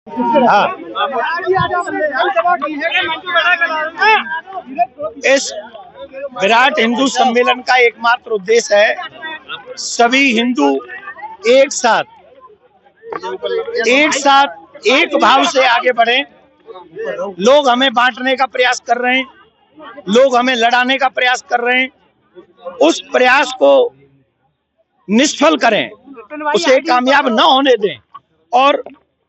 हाँ, इस विराट हिंदू सम्मेलन का एकमात्र उद्देश्य है सभी हिंदू एक साथ एक भाव से आगे बढ़े। लोग हमें बांटने का प्रयास कर रहे हैं, लोग हमें लड़ाने का प्रयास कर रहे हैं। उस प्रयास को निष्फल करें, उसे कामयाब न होने दें और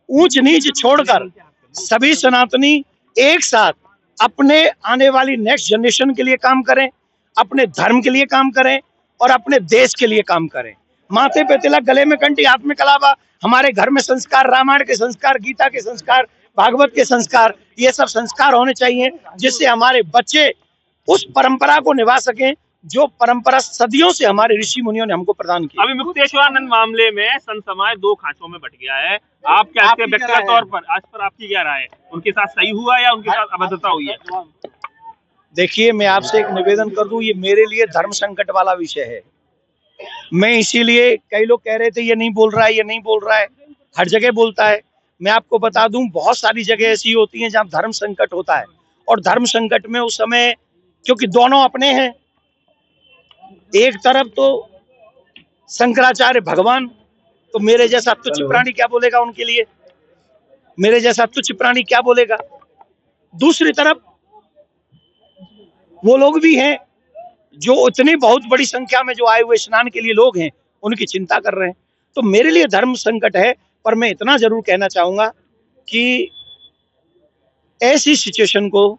ऊंच नीच छोड़कर सभी सनातनी एक साथ अपने आने वाली नेक्स्ट जनरेशन के लिए काम करें, अपने धर्म के लिए काम करें और अपने देश के लिए काम करें। माथे पे तिलक, गले में कंठी, हाथ में कलावा, हमारे घर में संस्कार, रामायण के संस्कार, गीता के संस्कार, भागवत के संस्कार, ये सब संस्कार होने चाहिए जिससे हमारे बच्चे उस परंपरा को निभा सकें जो परंपरा सदियों से हमारे ऋषि मुनियों ने हमको प्रदान की। अभी मुक्तेश्वरानंद मामले में संत समाज दो खांचों में बट गया है। आप क्या इसके व्यक्तिगत तौर पर आज पर आपकी क्या राय है? उनके साथ सही हुआ या उनके साथ अभद्रता हुई है? देखिए, मैं आपसे एक निवेदन कर दूं, ये मेरे लिए धर्म संकट वाला विषय है। मैं इसीलिए, कई लोग कह रहे थे ये नहीं बोल रहा है, ये नहीं बोल रहा है, हर जगह बोलता है। मैं आपको बता दूं, बहुत सारी जगह ऐसी होती हैं जहां धर्म संकट होता है और धर्म संकट में उस समय, क्योंकि दोनों अपने हैं, एक तरफ तो शंकराचार्य भगवान, तो मेरे जैसा तुच्छ प्राणी क्या बोलेगा उनके लिए, मेरे जैसा तुच्छ प्राणी क्या बोलेगा। दूसरी तरफ वो लोग भी हैं जो इतनी बहुत बड़ी संख्या में जो आए हुए स्नान के लिए लोग हैं, उनकी चिंता कर रहे हैं। तो मेरे लिए धर्म संकट है, पर मैं इतना जरूर कहना चाहूंगा कि ऐसी सिचुएशन को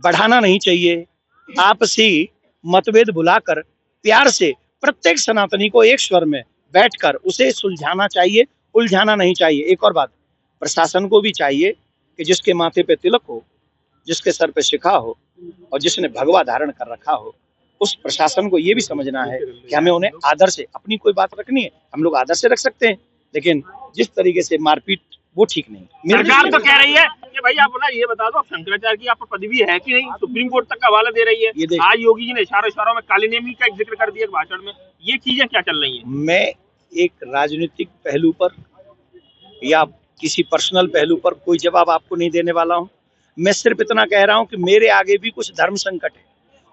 बढ़ाना नहीं चाहिए। आपसी मतभेद भुलाकर प्यार से प्रत्येक सनातनी को एक स्वर में बैठकर उसे सुलझाना चाहिए, उलझाना नहीं चाहिए। एक और बात, प्रशासन को भी चाहिए कि जिसके माथे पे तिलक हो, जिसके सर पे शिखा हो और जिसने भगवा धारण कर रखा हो, उस प्रशासन को ये भी समझना है कि हमें उन्हें आदर से, अपनी कोई बात रखनी है हम लोग आदर से रख सकते हैं, लेकिन जिस तरीके से मारपीट वो ठीक नहीं। सरकार तो कह रही है कि भाई आप ना ये बता दो, शंकराचार्य की आप पर पदवी है कि नहीं, सुप्रीम कोर्ट तक का हवाला दे रही है। आज योगी जी ने इशारों में काली नेमी का जिक्र कर दिया भाषण में। ये चीजें क्या चल रही है? मैं एक राजनीतिक पहलू पर या किसी पर्सनल पहलू पर कोई जवाब आपको नहीं देने वाला हूं। मैं सिर्फ इतना कह रहा हूं कि मेरे आगे भी कुछ धर्म संकट है,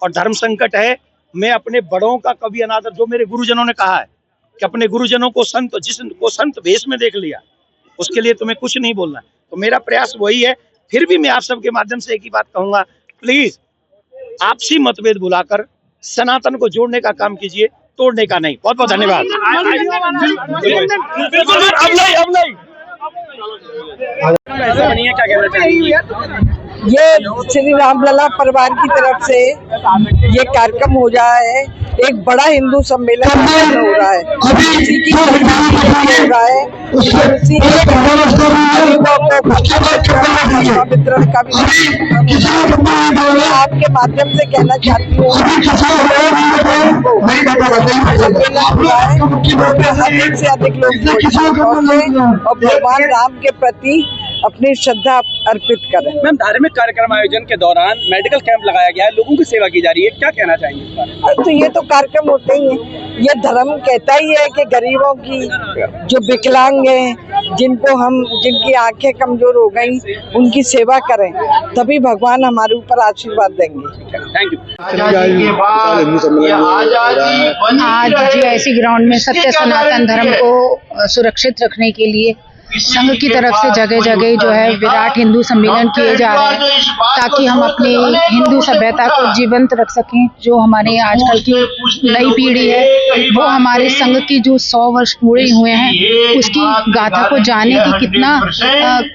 और धर्म संकट है, मैं अपने बड़ों का कभी अनादर, जो मेरे गुरुजनों ने कहा है कि अपने गुरुजनों को संत, जिसको संत भेष में देख लिया उसके लिए तुम्हें कुछ नहीं बोलना। तो मेरा प्रयास वही है। फिर भी मैं आप सबके माध्यम से एक ही बात कहूंगा, प्लीज आपसी मतभेद भुलाकर सनातन को जोड़ने का काम कीजिए, तोड़ने का नहीं। बहुत बहुत धन्यवाद। ये श्री रामलला परिवार की तरफ से ये कार्यक्रम हो रहा है, एक बड़ा हिंदू सम्मेलन हो रहा है, उसी की हो रहा है, उसी वितरण का भी आपके माध्यम से कहना चाहती हूँ, अधिक से अधिक लोग और भगवान राम के प्रति अपनी श्रद्धा अर्पित करें। मैम, धार्मिक कार्यक्रम आयोजन के दौरान मेडिकल कैंप लगाया गया है, लोगों की सेवा की जा रही है, क्या कहना चाहेंगे इस बारे? तो ये तो कार्यक्रम होते ही है, ये धर्म कहता ही है कि गरीबों की, जो विकलांग हैं, जिनकी आंखें कमजोर हो गई, उनकी सेवा करें, तभी भगवान हमारे ऊपर आशीर्वाद देंगे। Thank you. आज जीआईसी ग्राउंड में सत्य सनातन धर्म को सुरक्षित रखने के लिए संघ की तरफ से जगह जगह जो है विराट हिंदू सम्मेलन किए जा रहे हैं, ताकि हम अपनी हिंदू सभ्यता को जीवंत रख सकें। जो हमारे आजकल की नई पीढ़ी है वो हमारे संघ की जो 100 वर्ष पूरे हुए हैं उसकी गाथा को जाने कि कितना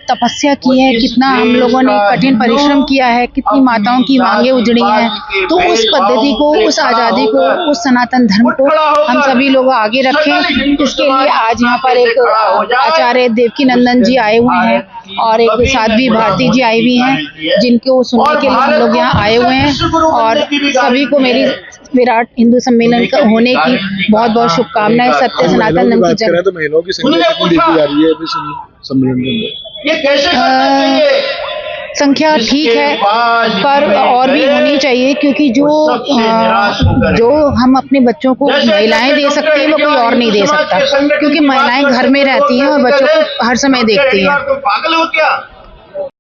तपस्या की है, कितना हम लोगों ने कठिन परिश्रम किया है, कितनी माताओं की मांगे उजड़ी हैं। तो उस पद्धति को, उस आज़ादी को, उस सनातन धर्म को हम सभी लोग आगे रखें। इसके लिए आज यहाँ पर एक आचार्य देवकी नंदन जी आए हुए हैं और एक साध्वी भारती जी आई हुई हैं, जिनको सुनने के लिए हम लोग यहाँ आए हुए हैं। और सभी को मेरी विराट हिंदू सम्मेलन का होने की बहुत बहुत शुभकामनाएं। सत्य सनातन धर्म की जय। तो महिलाओं की संख्या कितनी देखी जा रही है सम्मेलन के अंदर? संख्या ठीक है, पर और भी होनी चाहिए, क्योंकि जो हम अपने बच्चों को महिलाएं दे सकती हैं वो कोई और नहीं दे सकता, क्योंकि महिलाएं घर में रहती हैं और बच्चों को हर समय देखती हैं।